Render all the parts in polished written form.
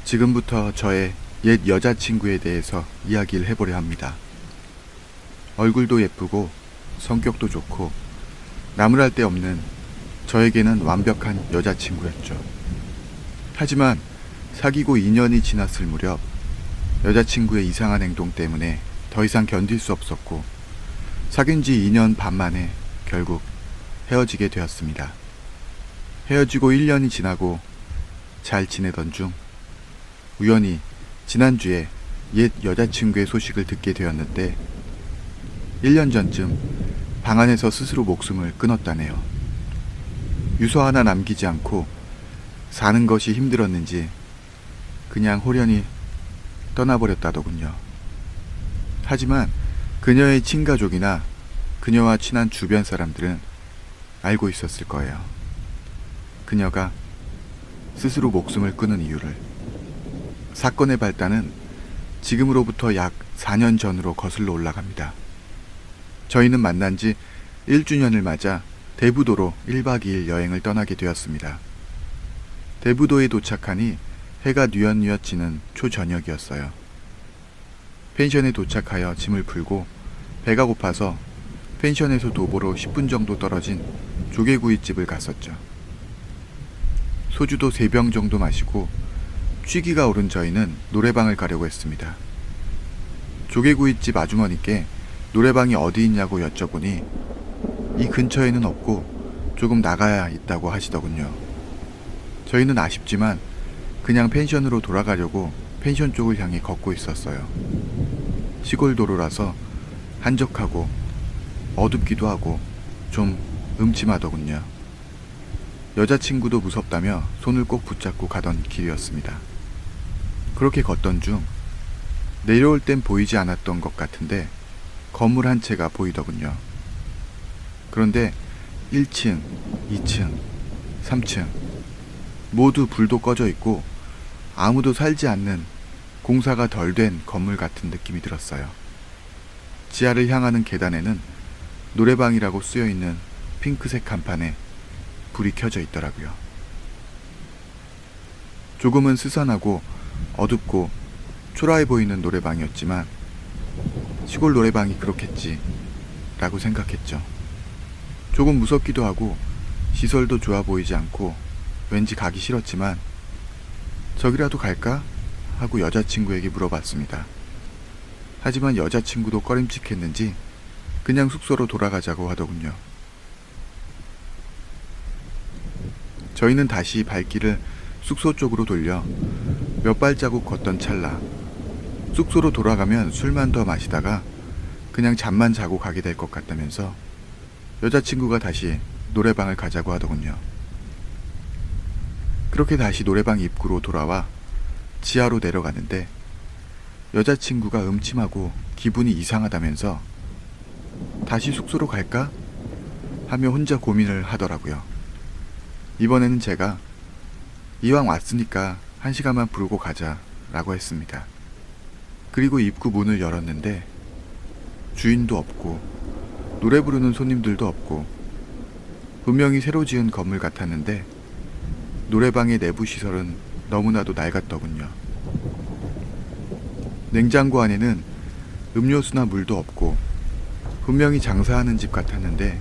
지금부터 저의 옛 여자친구에 대해서 이야기를 해보려 합니다. 얼굴도 예쁘고 성격도 좋고 나무랄 데 없는 저에게는 완벽한 여자친구였죠. 하지만 사귀고 2년이 지났을 무렵 여자친구의 이상한 행동 때문에 더 이상 견딜 수 없었고 사귄 지 2년 반 만에 결국 헤어지게 되었습니다. 헤어지고 1년이 지나고 잘 지내던 중 우연히 지난주에 옛 여자친구의 소식을 듣게 되었는데 1년 전쯤 방 안에서 스스로 목숨을 끊었다네요. 유서 하나 남기지 않고 사는 것이 힘들었는지 그냥 홀연히 떠나버렸다더군요. 하지만 그녀의 친가족이나 그녀와 친한 주변 사람들은 알고 있었을 거예요. 그녀가 스스로 목숨을 끊은 이유를. 사건의 발단은 지금으로부터 약 4년 전으로 거슬러 올라갑니다. 저희는 만난 지 1주년을 맞아 대부도로 1박 2일 여행을 떠나게 되었습니다. 대부도에 도착하니 해가 뉘엿뉘엿 지는 초저녁이었어요. 펜션에 도착하여 짐을 풀고 배가 고파서 펜션에서 도보로 10분 정도 떨어진 조개구이집을 갔었죠. 소주도 3병 정도 마시고 취기가 오른 저희는 노래방을 가려고 했습니다. 조개구이집 아주머니께 노래방이 어디 있냐고 여쭤보니 이 근처에는 없고 조금 나가야 있다고 하시더군요. 저희는 아쉽지만 그냥 펜션으로 돌아가려고 펜션 쪽을 향해 걷고 있었어요. 시골 도로라서 한적하고 어둡기도 하고 좀 음침하더군요. 여자친구도 무섭다며 손을 꼭 붙잡고 가던 길이었습니다. 그렇게 걷던 중 내려올 땐 보이지 않았던 것 같은데 건물 한 채가 보이더군요. 그런데 1층, 2층, 3층 모두 불도 꺼져 있고 아무도 살지 않는 공사가 덜 된 건물 같은 느낌이 들었어요. 지하를 향하는 계단에는 노래방이라고 쓰여있는 핑크색 간판에 불이 켜져 있더라고요. 조금은 스산하고 어둡고 초라해 보이는 노래방이었지만 시골 노래방이 그렇겠지 라고 생각했죠. 조금 무섭기도 하고 시설도 좋아 보이지 않고 왠지 가기 싫었지만 저기라도 갈까? 하고 여자친구에게 물어봤습니다. 하지만 여자친구도 꺼림칙했는지 그냥 숙소로 돌아가자고 하더군요. 저희는 다시 발길을 숙소 쪽으로 돌려 몇 발자국 걷던 찰나 숙소로 돌아가면 술만 더 마시다가 그냥 잠만 자고 가게 될 것 같다면서 여자친구가 다시 노래방을 가자고 하더군요. 그렇게 다시 노래방 입구로 돌아와 지하로 내려가는데 여자친구가 음침하고 기분이 이상하다면서 다시 숙소로 갈까? 하며 혼자 고민을 하더라고요. 이번에는 제가 이왕 왔으니까 1시간만 부르고 가자 라고 했습니다. 그리고 입구 문을 열었는데 주인도 없고 노래 부르는 손님들도 없고 분명히 새로 지은 건물 같았는데 노래방의 내부 시설은 너무나도 낡았더군요. 냉장고 안에는 음료수나 물도 없고 분명히 장사하는 집 같았는데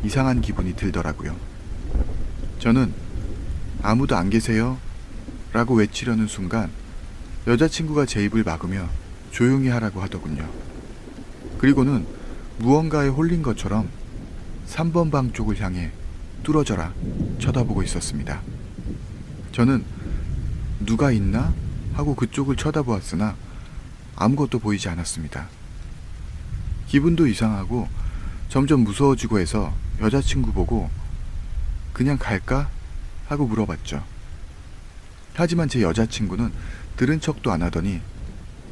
이상한 기분이 들더라고요. 저는 아무도 안 계세요? 라고 외치려는 순간 여자친구가 제 입을 막으며 조용히 하라고 하더군요. 그리고는 무언가에 홀린 것처럼 3번 방 쪽을 향해 뚫어져라 쳐다보고 있었습니다. 저는 누가 있나? 하고 그쪽을 쳐다보았으나 아무것도 보이지 않았습니다. 기분도 이상하고 점점 무서워지고 해서 여자친구 보고 그냥 갈까? 하고 물어봤죠. 하지만 제 여자친구는 들은 척도 안 하더니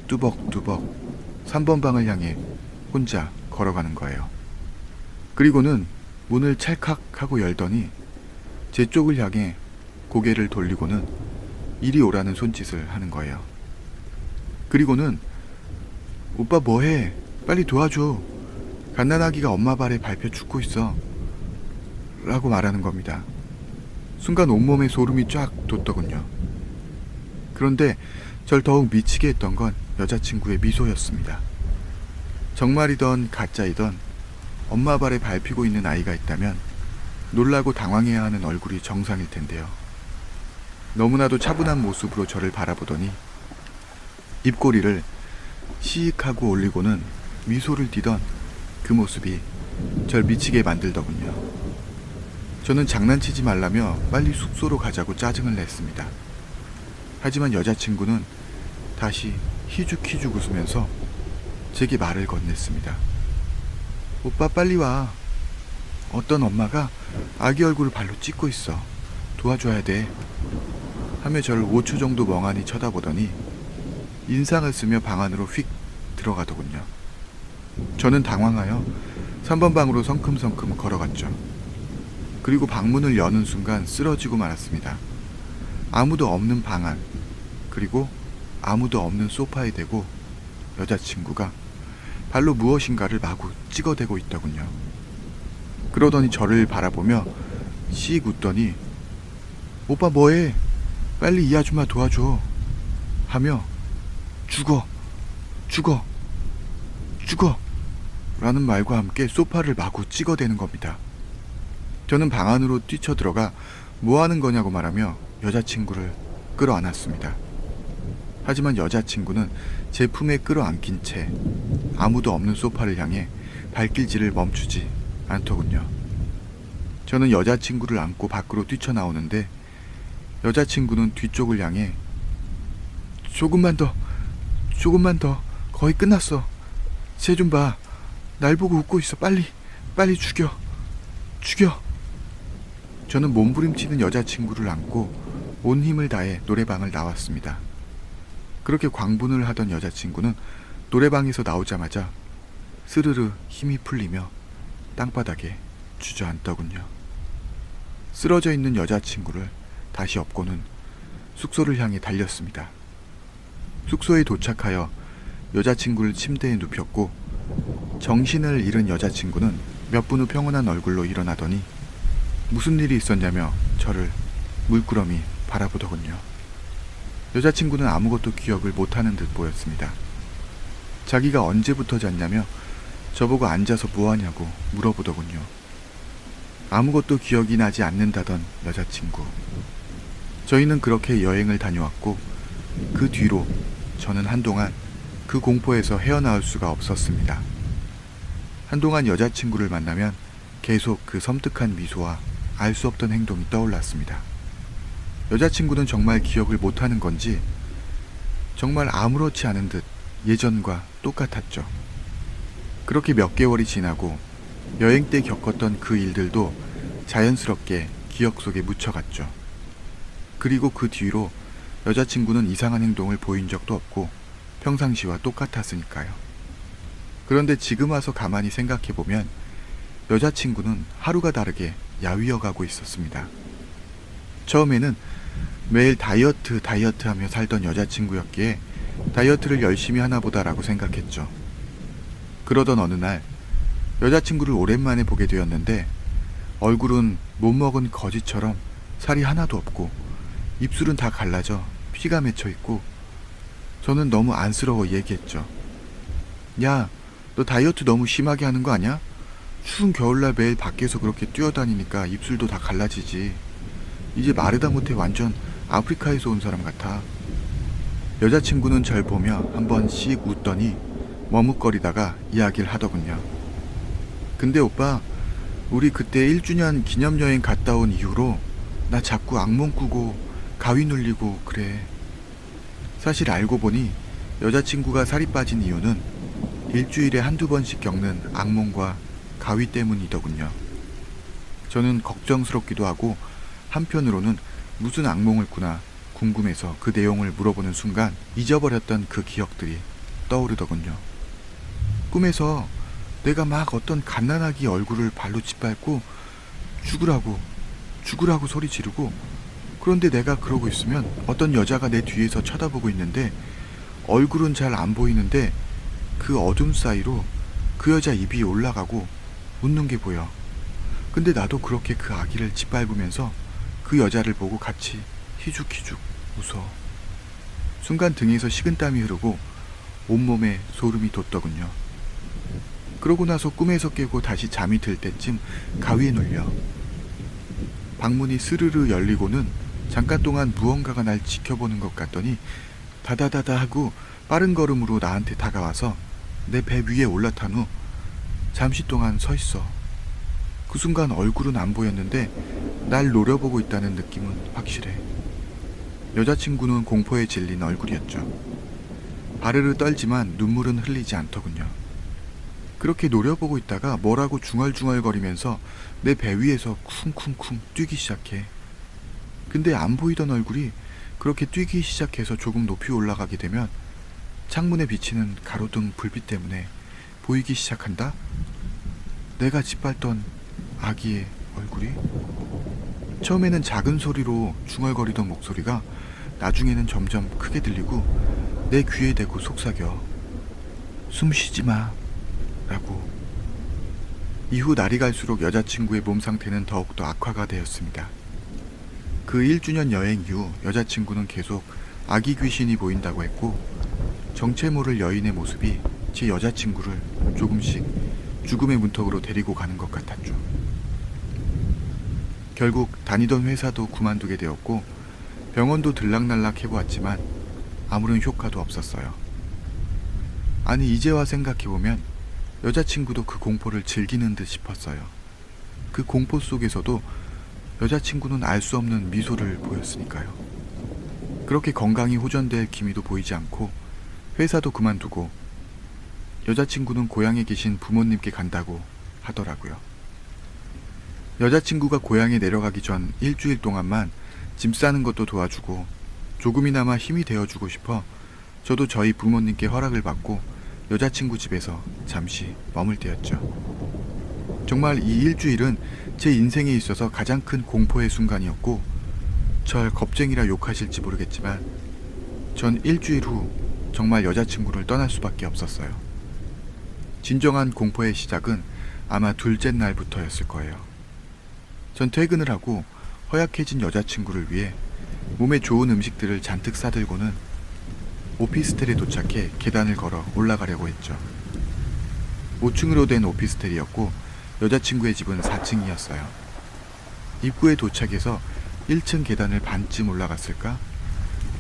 뚜벅뚜벅 3번 방을 향해 혼자 걸어가는 거예요. 그리고는 문을 찰칵 하고 열더니 제 쪽을 향해 고개를 돌리고는 이리 오라는 손짓을 하는 거예요. 그리고는 오빠 뭐해? 빨리 도와줘. 갓난아기가 엄마 발에 밟혀 죽고 있어. 라고 말하는 겁니다. 순간 온몸에 소름이 쫙 돋더군요. 그런데 절 더욱 미치게 했던 건 여자친구의 미소였습니다. 정말이던 가짜이던 엄마 발에 밟히고 있는 아이가 있다면 놀라고 당황해야 하는 얼굴이 정상일 텐데요. 너무나도 차분한 모습으로 저를 바라보더니 입꼬리를 시익하고 올리고는 미소를 띠던 그 모습이 절 미치게 만들더군요. 저는 장난치지 말라며 빨리 숙소로 가자고 짜증을 냈습니다. 하지만 여자친구는 다시 희죽희죽 웃으면서 제게 말을 건넸습니다. 오빠 빨리 와. 어떤 엄마가 아기 얼굴을 발로 찍고 있어. 도와줘야 돼. 하며 저를 5초 정도 멍하니 쳐다보더니 인상을 쓰며 방 안으로 휙 들어가더군요. 저는 당황하여 3번 방으로 성큼성큼 걸어갔죠. 그리고 방문을 여는 순간 쓰러지고 말았습니다. 아무도 없는 방 안, 그리고 아무도 없는 소파에 대고 여자친구가 발로 무엇인가를 마구 찍어대고 있더군요. 그러더니 저를 바라보며 씩 웃더니 오빠 뭐해? 빨리 이 아줌마 도와줘. 하며 죽어, 죽어, 죽어 라는 말과 함께 소파를 마구 찍어대는 겁니다. 저는 방 안으로 뛰쳐들어가 뭐 하는 거냐고 말하며 여자친구를 끌어안았습니다. 하지만 여자친구는 제 품에 끌어안긴 채 아무도 없는 소파를 향해 발길질을 멈추지 않더군요. 저는 여자친구를 안고 밖으로 뛰쳐나오는데 여자친구는 뒤쪽을 향해 조금만 더, 거의 끝났어. 쟤 좀 봐. 날 보고 웃고 있어. 빨리 죽여. 저는 몸부림치는 여자친구를 안고 온 힘을 다해 노래방을 나왔습니다. 그렇게 광분을 하던 여자친구는 노래방에서 나오자마자 스르르 힘이 풀리며 땅바닥에 주저앉더군요. 쓰러져 있는 여자친구를 다시 업고는 숙소를 향해 달렸습니다. 숙소에 도착하여 여자친구를 침대에 눕혔고 정신을 잃은 여자친구는 몇 분 후 평온한 얼굴로 일어나더니 무슨 일이 있었냐며 저를 물끄러미 바라보더군요. 여자친구는 아무것도 기억을 못하는 듯 보였습니다. 자기가 언제부터 잤냐며 저보고 앉아서 뭐하냐고 물어보더군요. 아무것도 기억이 나지 않는다던 여자친구. 저희는 그렇게 여행을 다녀왔고 그 뒤로 저는 한동안 그 공포에서 헤어나올 수가 없었습니다. 한동안 여자친구를 만나면 계속 그 섬뜩한 미소와 알 수 없던 행동이 떠올랐습니다. 여자친구는 정말 기억을 못하는 건지 정말 아무렇지 않은 듯 예전과 똑같았죠. 그렇게 몇 개월이 지나고 여행 때 겪었던 그 일들도 자연스럽게 기억 속에 묻혀갔죠. 그리고 그 뒤로 여자친구는 이상한 행동을 보인 적도 없고 평상시와 똑같았으니까요. 그런데 지금 와서 가만히 생각해보면 여자친구는 하루가 다르게 야위어가고 있었습니다. 처음에는 매일 다이어트 하며 살던 여자친구였기에 다이어트를 열심히 하나보다라고 생각했죠. 그러던 어느 날 여자친구를 오랜만에 보게 되었는데 얼굴은 못 먹은 거지처럼 살이 하나도 없고 입술은 다 갈라져 피가 맺혀 있고 저는 너무 안쓰러워 얘기했죠. 야, 너 다이어트 너무 심하게 하는 거 아니야? 추운 겨울날 매일 밖에서 그렇게 뛰어다니니까 입술도 다 갈라지지. 이제 마르다 못해 완전 아프리카에서 온 사람 같아. 여자친구는 절 보며 한 번씩 웃더니 머뭇거리다가 이야기를 하더군요. 근데 오빠, 우리 그때 1주년 기념여행 갔다 온 이후로 나 자꾸 악몽 꾸고 가위 눌리고 그래. 사실 알고 보니 여자친구가 살이 빠진 이유는 일주일에 한두 번씩 겪는 악몽과 가위 때문이더군요. 저는 걱정스럽기도 하고 한편으로는 무슨 악몽을 꾸나 궁금해서 그 내용을 물어보는 순간 잊어버렸던 그 기억들이 떠오르더군요. 꿈에서 내가 막 어떤 갓난아기 얼굴을 발로 짓밟고 죽으라고 소리 지르고, 그런데 내가 그러고 있으면 어떤 여자가 내 뒤에서 쳐다보고 있는데 얼굴은 잘 안 보이는데 그 어둠 사이로 그 여자 입이 올라가고 웃는 게 보여. 근데 나도 그렇게 그 아기를 짓밟으면서 그 여자를 보고 같이 희죽희죽 웃어. 순간 등에서 식은땀이 흐르고 온몸에 소름이 돋더군요. 그러고 나서 꿈에서 깨고 다시 잠이 들 때쯤 가위에 눌려 방문이 스르르 열리고는 잠깐 동안 무언가가 날 지켜보는 것 같더니 다다다다 하고 빠른 걸음으로 나한테 다가와서 내 배 위에 올라탄 후 잠시 동안 서 있어. 그 순간 얼굴은 안 보였는데 날 노려보고 있다는 느낌은 확실해. 여자친구는 공포에 질린 얼굴이었죠. 바르르 떨지만 눈물은 흘리지 않더군요. 그렇게 노려보고 있다가 뭐라고 중얼중얼거리면서 내 배 위에서 쿵쿵쿵 뛰기 시작해. 근데 안 보이던 얼굴이 그렇게 뛰기 시작해서 조금 높이 올라가게 되면 창문에 비치는 가로등 불빛 때문에 보이기 시작한다? 내가 짓밟던 아기의 얼굴이? 처음에는 작은 소리로 중얼거리던 목소리가 나중에는 점점 크게 들리고 내 귀에 대고 속삭여. 숨 쉬지 마. 라고. 이후 날이 갈수록 여자친구의 몸 상태는 더욱더 악화가 되었습니다. 그 1주년 여행 이후 여자친구는 계속 아기 귀신이 보인다고 했고 정체 모를 여인의 모습이 제 여자친구를 조금씩 죽음의 문턱으로 데리고 가는 것 같았죠. 결국 다니던 회사도 그만두게 되었고 병원도 들락날락 해보았지만 아무런 효과도 없었어요. 아니 이제와 생각해보면 여자친구도 그 공포를 즐기는 듯 싶었어요. 그 공포 속에서도 여자친구는 알 수 없는 미소를 보였으니까요. 그렇게 건강이 호전될 기미도 보이지 않고 회사도 그만두고 여자친구는 고향에 계신 부모님께 간다고 하더라고요. 여자친구가 고향에 내려가기 전 일주일 동안만 짐 싸는 것도 도와주고 조금이나마 힘이 되어주고 싶어 저도 저희 부모님께 허락을 받고 여자친구 집에서 잠시 머물 때였죠. 정말 이 일주일은 제 인생에 있어서 가장 큰 공포의 순간이었고 절 겁쟁이라 욕하실지 모르겠지만 전 일주일 후 정말 여자친구를 떠날 수밖에 없었어요. 진정한 공포의 시작은 아마 둘째 날부터였을 거예요. 전 퇴근을 하고 허약해진 여자친구를 위해 몸에 좋은 음식들을 잔뜩 싸들고는 오피스텔에 도착해 계단을 걸어 올라가려고 했죠. 5층으로 된 오피스텔이었고 여자친구의 집은 4층이었어요. 입구에 도착해서 1층 계단을 반쯤 올라갔을까?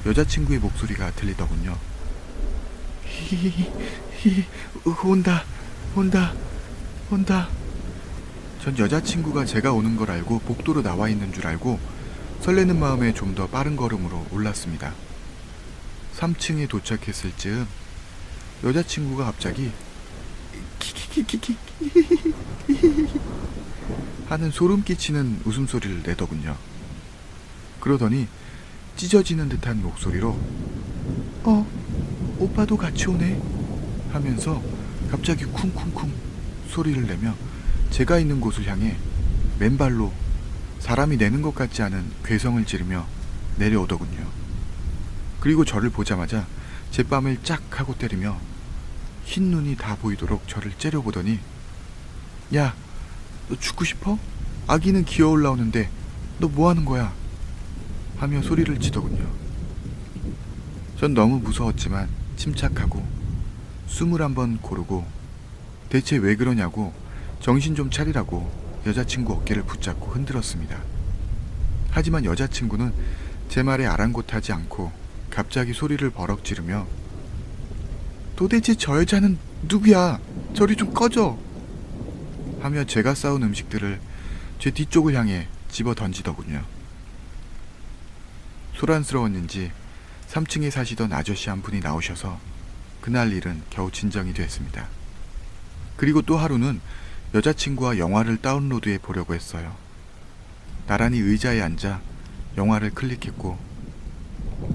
여자친구의 목소리가 들리더군요. 히히히 온다 온다 온다. 전 여자친구가 제가 오는 걸 알고 복도로 나와 있는 줄 알고 설레는 마음에 좀 더 빠른 걸음으로 올랐습니다. 3층에 도착했을 즈음 여자친구가 갑자기 키키키키키 하는 소름 끼치는 웃음소리를 내더군요. 그러더니 찢어지는 듯한 목소리로 오빠도 같이 오네 하면서 갑자기 쿵쿵쿵 소리를 내며 제가 있는 곳을 향해 맨발로 사람이 내는 것 같지 않은 괴성을 지르며 내려오더군요. 그리고 저를 보자마자 제 뺨을 짝 하고 때리며 흰 눈이 다 보이도록 저를 째려보더니 야, 너 죽고 싶어? 아기는 기어 올라오는데 너 뭐하는 거야? 하며 소리를 치더군요. 전 너무 무서웠지만 침착하고 숨을 한번 고르고 대체 왜 그러냐고 정신 좀 차리라고 여자친구 어깨를 붙잡고 흔들었습니다. 하지만 여자친구는 제 말에 아랑곳하지 않고 갑자기 소리를 버럭 지르며 도대체 저 여자는 누구야? 저리 좀 꺼져! 하며 제가 싸운 음식들을 제 뒤쪽을 향해 집어 던지더군요. 소란스러웠는지 3층에 사시던 아저씨 한 분이 나오셔서 그날 일은 겨우 진정이 됐습니다. 그리고 또 하루는 여자친구와 영화를 다운로드해 보려고 했어요. 나란히 의자에 앉아 영화를 클릭했고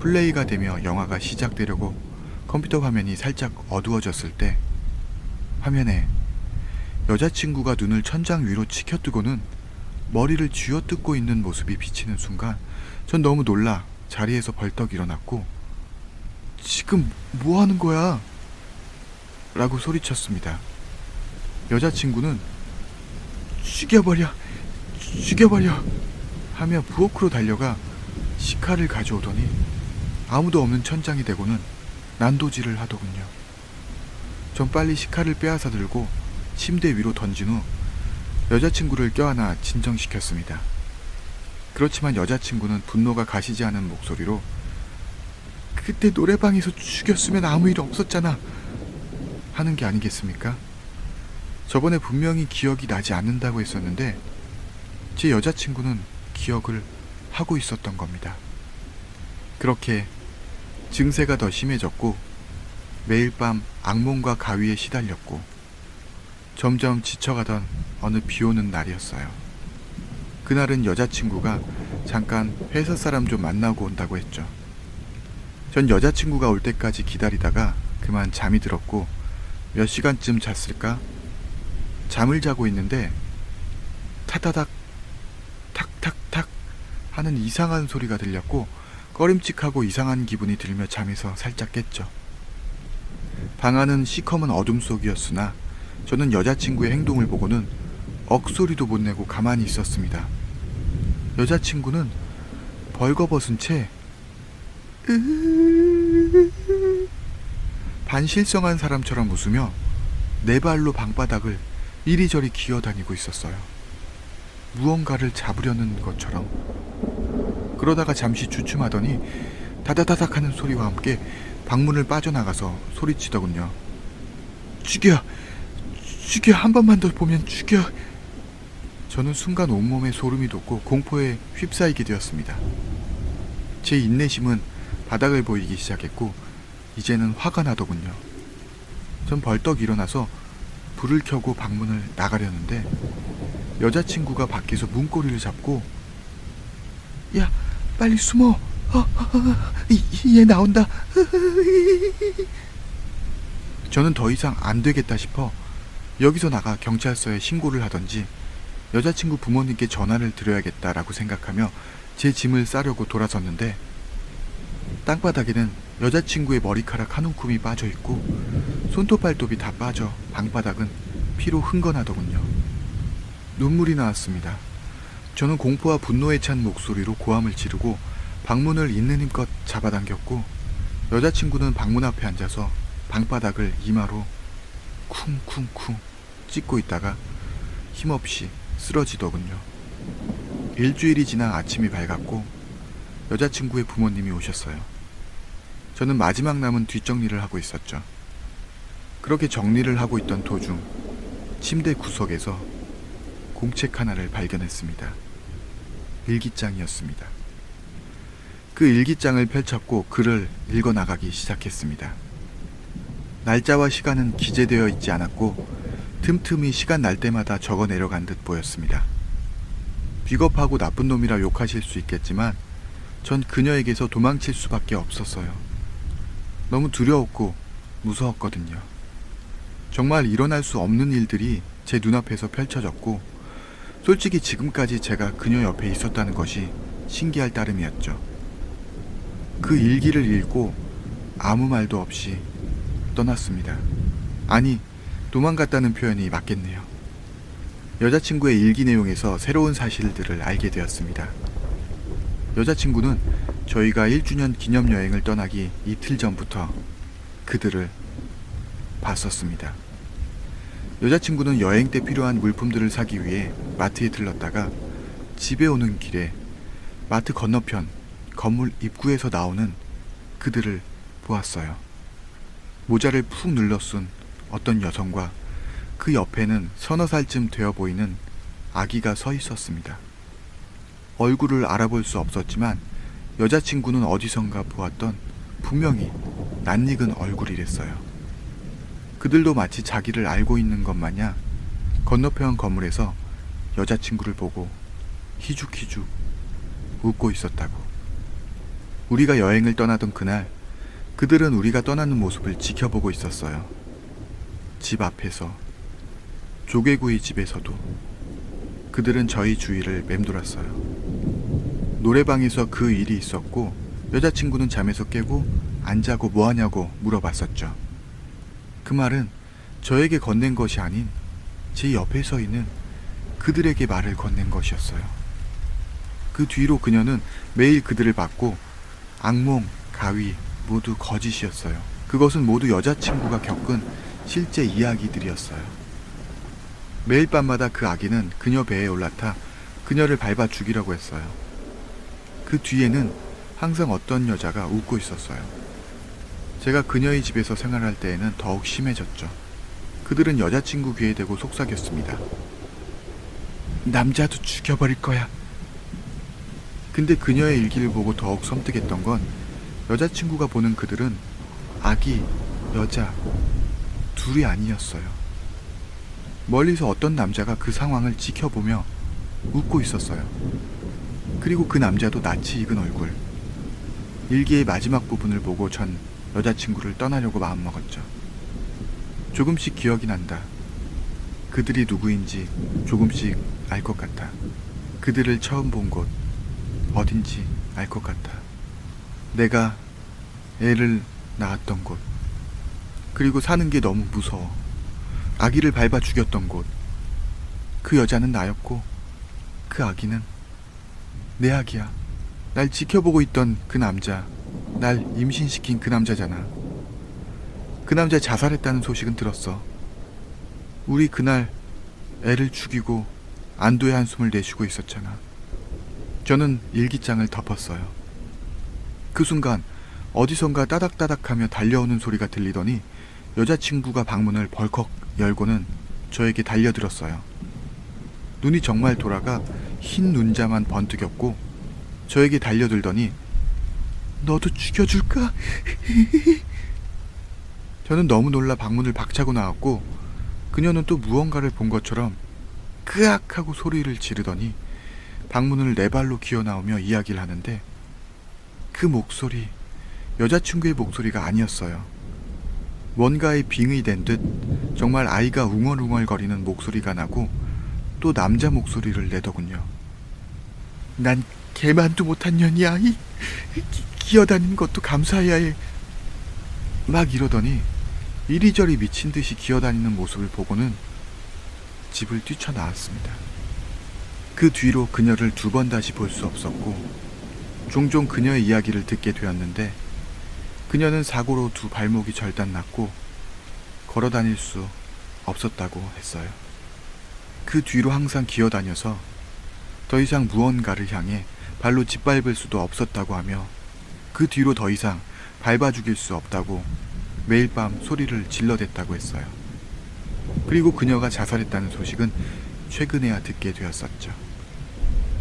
플레이가 되며 영화가 시작되려고 컴퓨터 화면이 살짝 어두워졌을 때 화면에 여자친구가 눈을 천장 위로 치켜뜨고는 머리를 쥐어뜯고 있는 모습이 비치는 순간 전 너무 놀라 자리에서 벌떡 일어났고 지금 뭐 하는 거야? 라고 소리쳤습니다. 여자친구는 죽여버려 하며 부엌으로 달려가 식칼을 가져오더니 아무도 없는 천장이 되고는 난도질을 하더군요. 전 빨리 식칼을 빼앗아 들고 침대 위로 던진 후 여자친구를 껴안아 진정시켰습니다. 그렇지만 여자친구는 분노가 가시지 않은 목소리로 그때 노래방에서 죽였으면 아무 일 없었잖아 하는 게 아니겠습니까? 저번에 분명히 기억이 나지 않는다고 했었는데 제 여자친구는 기억을 하고 있었던 겁니다. 그렇게 증세가 더 심해졌고 매일 밤 악몽과 가위에 시달렸고 점점 지쳐가던 어느 비오는 날이었어요. 그날은 여자친구가 잠깐 회사 사람 좀 만나고 온다고 했죠. 전 여자친구가 올 때까지 기다리다가 그만 잠이 들었고 몇 시간쯤 잤을까? 잠을 자고 있는데 타다닥 탁탁탁 하는 이상한 소리가 들렸고 꺼림칙하고 이상한 기분이 들며 잠에서 살짝 깼죠. 방 안은 시커먼 어둠 속이었으나 저는 여자친구의 행동을 보고는 억소리도 못 내고 가만히 있었습니다. 여자친구는 벌거벗은 채 반실성한 사람처럼 웃으며 네 발로 방바닥을 이리저리 기어다니고 있었어요. 무언가를 잡으려는 것처럼. 그러다가 잠시 주춤하더니 다다다닥 하는 소리와 함께 방문을 빠져나가서 소리치더군요. 죽여! 죽여! 한 번만 더 보면 죽여! 저는 순간 온몸에 소름이 돋고 공포에 휩싸이게 되었습니다. 제 인내심은 바닥을 보이기 시작했고 이제는 화가 나더군요. 전 벌떡 일어나서 불을 켜고 방문을 나가려는데 여자친구가 밖에서 문고리를 잡고 야 빨리 숨어 얘 나온다. 저는 더 이상 안 되겠다 싶어 여기서 나가 경찰서에 신고를 하던지 여자친구 부모님께 전화를 드려야겠다라고 생각하며 제 짐을 싸려고 돌아섰는데 땅바닥에는 여자친구의 머리카락 한 움큼이 빠져있고 손톱 발톱이 다 빠져 방바닥은 피로 흥건하더군요. 눈물이 나왔습니다. 저는 공포와 분노에 찬 목소리로 고함을 지르고 방문을 있는 힘껏 잡아당겼고 여자친구는 방문 앞에 앉아서 방바닥을 이마로 쿵쿵쿵 찍고 있다가 힘없이 쓰러지더군요. 일주일이 지나 아침이 밝았고 여자친구의 부모님이 오셨어요. 저는 마지막 남은 뒷정리를 하고 있었죠. 그렇게 정리를 하고 있던 도중 침대 구석에서 공책 하나를 발견했습니다. 일기장이었습니다. 그 일기장을 펼쳤고 글을 읽어나가기 시작했습니다. 날짜와 시간은 기재되어 있지 않았고 틈틈이 시간 날 때마다 적어 내려간 듯 보였습니다. 비겁하고 나쁜 놈이라 욕하실 수 있겠지만 전 그녀에게서 도망칠 수밖에 없었어요. 너무 두려웠고 무서웠거든요. 정말 일어날 수 없는 일들이 제 눈앞에서 펼쳐졌고 솔직히 지금까지 제가 그녀 옆에 있었다는 것이 신기할 따름이었죠. 그 일기를 읽고 아무 말도 없이 떠났습니다. 아니, 도망갔다는 표현이 맞겠네요. 여자친구의 일기 내용에서 새로운 사실들을 알게 되었습니다. 여자친구는 저희가 1주년 기념여행을 떠나기 이틀 전부터 그들을 봤었습니다. 여자친구는 여행 때 필요한 물품들을 사기 위해 마트에 들렀다가 집에 오는 길에 마트 건너편 건물 입구에서 나오는 그들을 보았어요. 모자를 푹 눌러 쓴 어떤 여성과 그 옆에는 서너 살쯤 되어 보이는 아기가 서 있었습니다. 얼굴을 알아볼 수 없었지만 여자친구는 어디선가 보았던 분명히 낯익은 얼굴이랬어요. 그들도 마치 자기를 알고 있는 것 마냥 건너편 건물에서 여자친구를 보고 희죽희죽 웃고 있었다고. 우리가 여행을 떠나던 그날 그들은 우리가 떠나는 모습을 지켜보고 있었어요. 집 앞에서, 조개구이 집에서도 그들은 저희 주위를 맴돌았어요. 노래방에서 그 일이 있었고 여자친구는 잠에서 깨고 안 자고 뭐하냐고 물어봤었죠. 그 말은 저에게 건넨 것이 아닌 제 옆에 서 있는 그들에게 말을 건넨 것이었어요. 그 뒤로 그녀는 매일 그들을 봤고 악몽, 가위 모두 거짓이었어요. 그것은 모두 여자친구가 겪은 실제 이야기들이었어요. 매일 밤마다 그 아기는 그녀 배에 올라타 그녀를 밟아 죽이려고 했어요. 그 뒤에는 항상 어떤 여자가 웃고 있었어요. 제가 그녀의 집에서 생활할 때에는 더욱 심해졌죠. 그들은 여자친구 귀에 대고 속삭였습니다. 남자도 죽여버릴 거야. 근데 그녀의 일기를 보고 더욱 섬뜩했던 건 여자친구가 보는 그들은 아기, 여자 둘이 아니었어요. 멀리서 어떤 남자가 그 상황을 지켜보며 웃고 있었어요. 그리고 그 남자도 낯이 익은 얼굴. 일기의 마지막 부분을 보고 전 여자친구를 떠나려고 마음먹었죠. 조금씩 기억이 난다. 그들이 누구인지 조금씩 알 것 같아. 그들을 처음 본 곳, 어딘지 알 것 같아. 내가 애를 낳았던 곳, 그리고 사는 게 너무 무서워. 아기를 밟아 죽였던 곳. 그 여자는 나였고 그 아기는 내 아기야. 날 지켜보고 있던 그 남자, 날 임신시킨 그 남자잖아. 그 남자 자살했다는 소식은 들었어. 우리 그날 애를 죽이고 안도의 한숨을 내쉬고 있었잖아. 저는 일기장을 덮었어요. 그 순간 어디선가 따닥따닥하며 달려오는 소리가 들리더니 여자친구가 방문을 벌컥 열고는 저에게 달려들었어요. 눈이 정말 돌아가 흰 눈자만 번뜩였고 저에게 달려들더니 너도 죽여줄까? 저는 너무 놀라 방문을 박차고 나왔고 그녀는 또 무언가를 본 것처럼 크악 하고 소리를 지르더니 방문을 네 발로 기어 나오며 이야기를 하는데 그 목소리, 여자친구의 목소리가 아니었어요. 뭔가에 빙의 된 듯 정말 아이가 웅얼웅얼거리는 목소리가 나고 또 남자 목소리를 내더군요. 난 개만도 못한 년이야. 기어다니는 것도 감사해야 해. 막 이러더니 이리저리 미친 듯이 기어다니는 모습을 보고는 집을 뛰쳐나왔습니다. 그 뒤로 그녀를 두 번 다시 볼 수 없었고 종종 그녀의 이야기를 듣게 되었는데 그녀는 사고로 두 발목이 절단났고 걸어 다닐 수 없었다고 했어요. 그 뒤로 항상 기어다녀서 더 이상 무언가를 향해 발로 짓밟을 수도 없었다고 하며 그 뒤로 더 이상 밟아 죽일 수 없다고 매일 밤 소리를 질러댔다고 했어요. 그리고 그녀가 자살했다는 소식은 최근에야 듣게 되었었죠.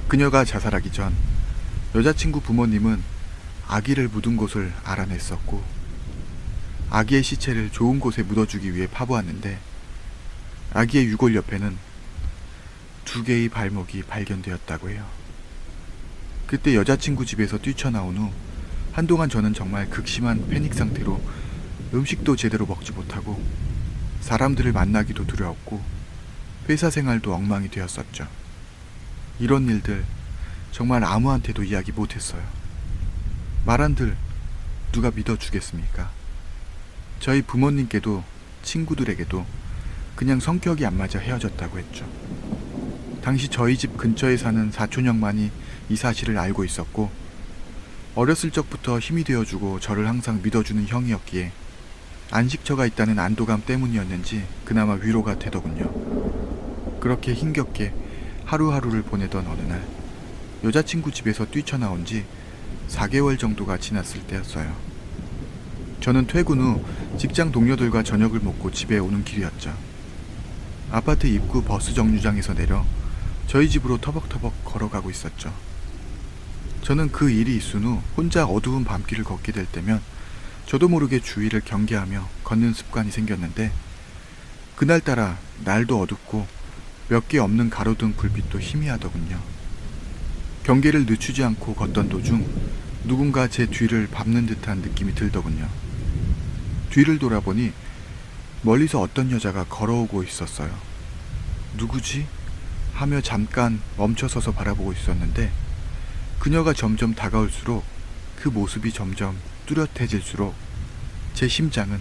그녀가 자살하기 전 여자친구 부모님은 아기를 묻은 곳을 알아냈었고 아기의 시체를 좋은 곳에 묻어주기 위해 파보았는데 아기의 유골 옆에는 2개의 발목이 발견되었다고 해요. 그때 여자친구 집에서 뛰쳐나온 후 한동안 저는 정말 극심한 패닉 상태로 음식도 제대로 먹지 못하고 사람들을 만나기도 두려웠고 회사 생활도 엉망이 되었었죠. 이런 일들 정말 아무한테도 이야기 못했어요. 말한들 누가 믿어주겠습니까? 저희 부모님께도 친구들에게도 그냥 성격이 안 맞아 헤어졌다고 했죠. 당시 저희 집 근처에 사는 사촌 형만이 이 사실을 알고 있었고 어렸을 적부터 힘이 되어주고 저를 항상 믿어주는 형이었기에 안식처가 있다는 안도감 때문이었는지 그나마 위로가 되더군요. 그렇게 힘겹게 하루하루를 보내던 어느 날 여자친구 집에서 뛰쳐나온 지 4개월 정도가 지났을 때였어요. 저는 퇴근 후 직장 동료들과 저녁을 먹고 집에 오는 길이었죠. 아파트 입구 버스 정류장에서 내려 저희 집으로 터벅터벅 걸어가고 있었죠. 저는 그 일이 있은 후 혼자 어두운 밤길을 걷게 될 때면 저도 모르게 주위를 경계하며 걷는 습관이 생겼는데 그날따라 날도 어둡고 몇 개 없는 가로등 불빛도 희미하더군요. 경계를 늦추지 않고 걷던 도중 누군가 제 뒤를 밟는 듯한 느낌이 들더군요. 뒤를 돌아보니 멀리서 어떤 여자가 걸어오고 있었어요. 누구지? 하며 잠깐 멈춰서서 바라보고 있었는데 그녀가 점점 다가올수록 그 모습이 점점 뚜렷해질수록 제 심장은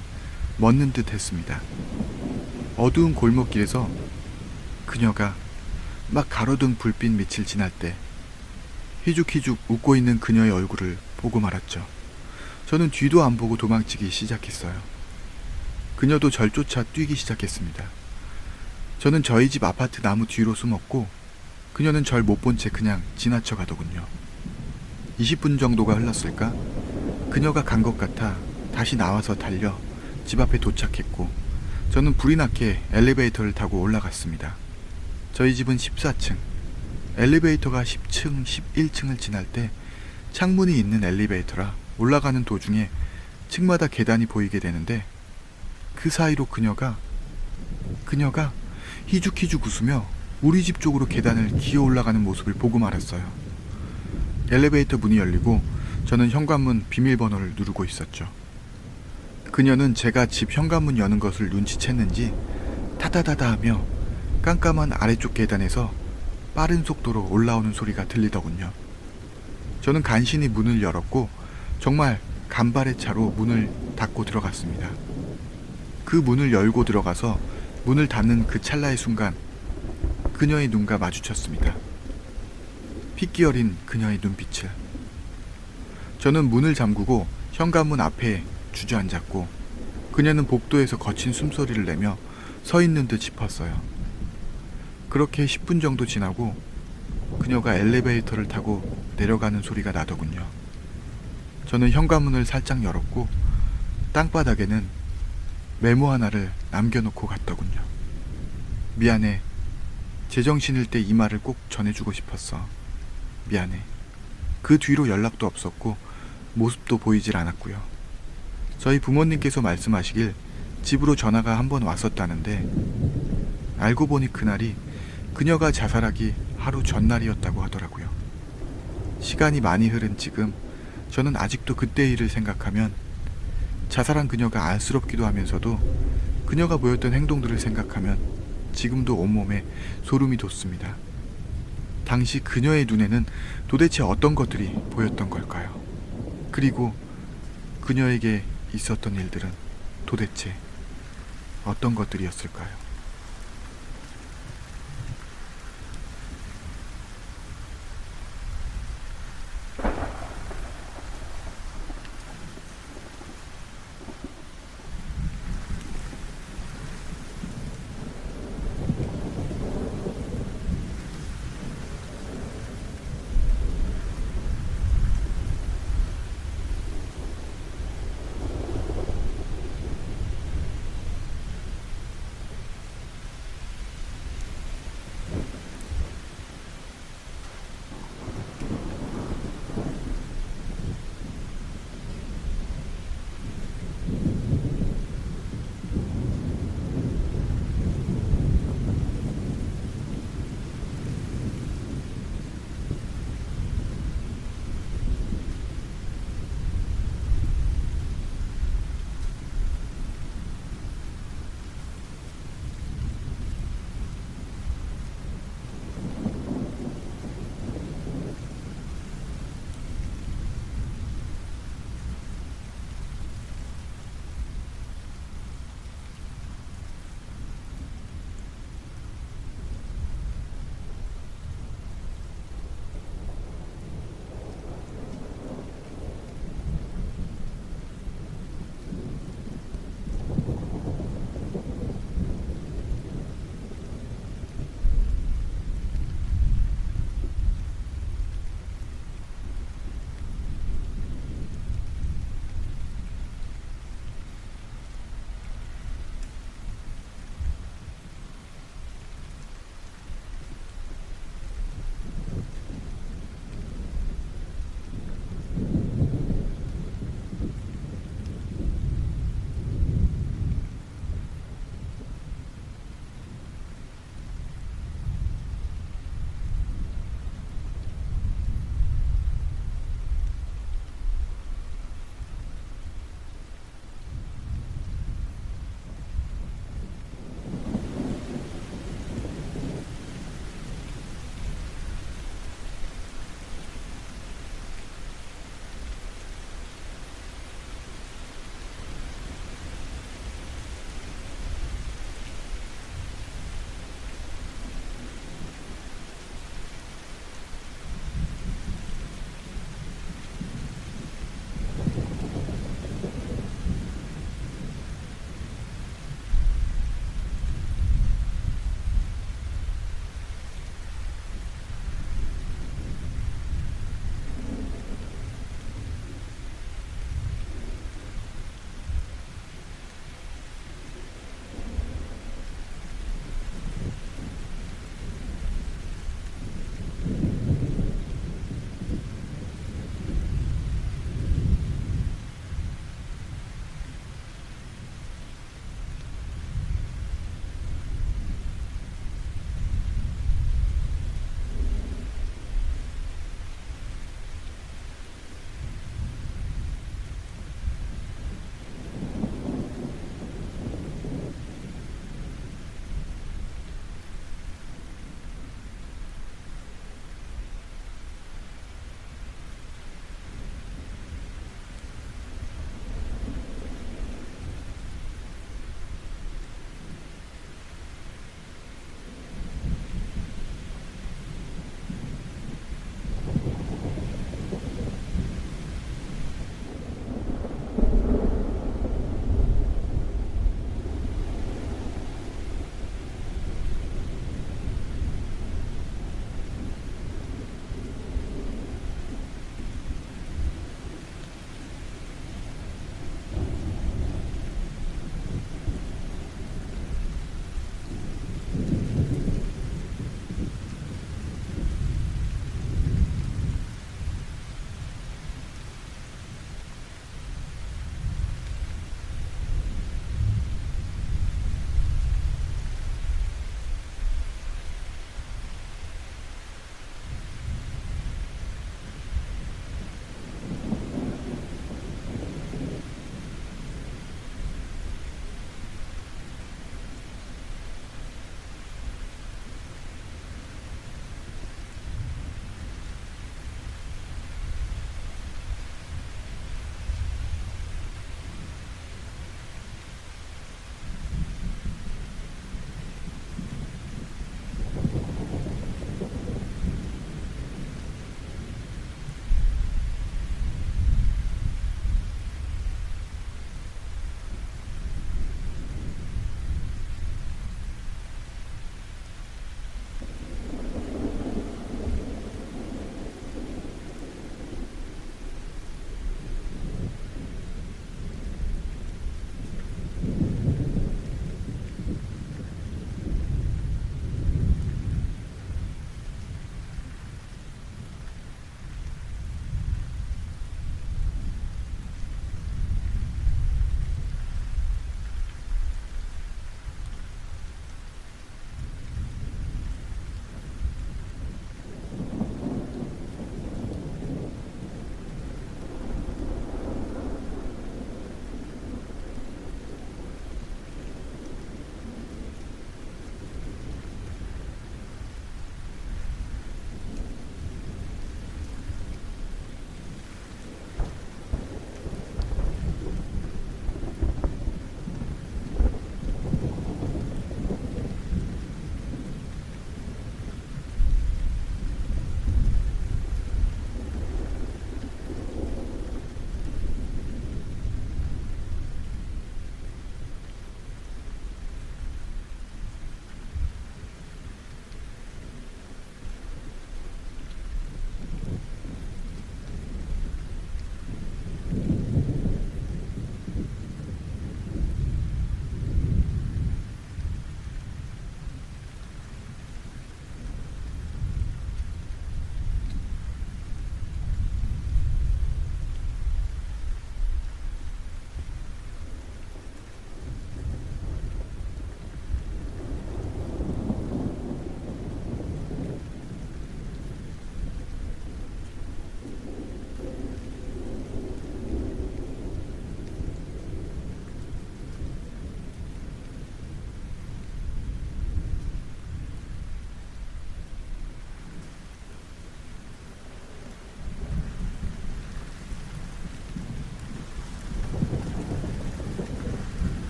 멎는 듯 했습니다. 어두운 골목길에서 그녀가 막 가로등 불빛 밑을 지날 때 희죽희죽 웃고 있는 그녀의 얼굴을 보고 말았죠. 저는 뒤도 안 보고 도망치기 시작했어요. 그녀도 절 쫓아 뛰기 시작했습니다. 저는 저희 집 아파트 나무 뒤로 숨었고 그녀는 절 못 본 채 그냥 지나쳐 가더군요. 20분 정도가 흘렀을까? 그녀가 간 것 같아 다시 나와서 달려 집 앞에 도착했고 저는 불이 나게 엘리베이터를 타고 올라갔습니다. 저희 집은 14층. 엘리베이터가 10층, 11층을 지날 때 창문이 있는 엘리베이터라 올라가는 도중에 층마다 계단이 보이게 되는데 그 사이로 그녀가 희죽희죽 웃으며 우리 집 쪽으로 계단을 기어 올라가는 모습을 보고 말았어요. 엘리베이터 문이 열리고 저는 현관문 비밀번호를 누르고 있었죠. 그녀는 제가 집 현관문 여는 것을 눈치챘는지 타다다다 하며 깜깜한 아래쪽 계단에서 빠른 속도로 올라오는 소리가 들리더군요. 저는 간신히 문을 열었고 정말 간발의 차로 문을 닫고 들어갔습니다. 그 문을 열고 들어가서 문을 닫는 그 찰나의 순간 그녀의 눈과 마주쳤습니다. 핏기 어린 그녀의 눈빛을. 저는 문을 잠그고 현관문 앞에 주저앉았고 그녀는 복도에서 거친 숨소리를 내며 서 있는 듯 싶었어요. 그렇게 10분 정도 지나고 그녀가 엘리베이터를 타고 내려가는 소리가 나더군요. 저는 현관문을 살짝 열었고 땅바닥에는 메모 하나를 남겨놓고 갔더군요. 미안해. 제정신일 때 이 말을 꼭 전해주고 싶었어. 미안해. 그 뒤로 연락도 없었고 모습도 보이질 않았고요. 저희 부모님께서 말씀하시길 집으로 전화가 한 번 왔었다는데 알고 보니 그날이 그녀가 자살하기 하루 전날이었다고 하더라고요. 시간이 많이 흐른 지금 저는 아직도 그때 일을 생각하면 자살한 그녀가 안쓰럽기도 하면서도 그녀가 보였던 행동들을 생각하면 지금도 온몸에 소름이 돋습니다. 당시 그녀의 눈에는 도대체 어떤 것들이 보였던 걸까요? 그리고 그녀에게 있었던 일들은 도대체 어떤 것들이었을까요?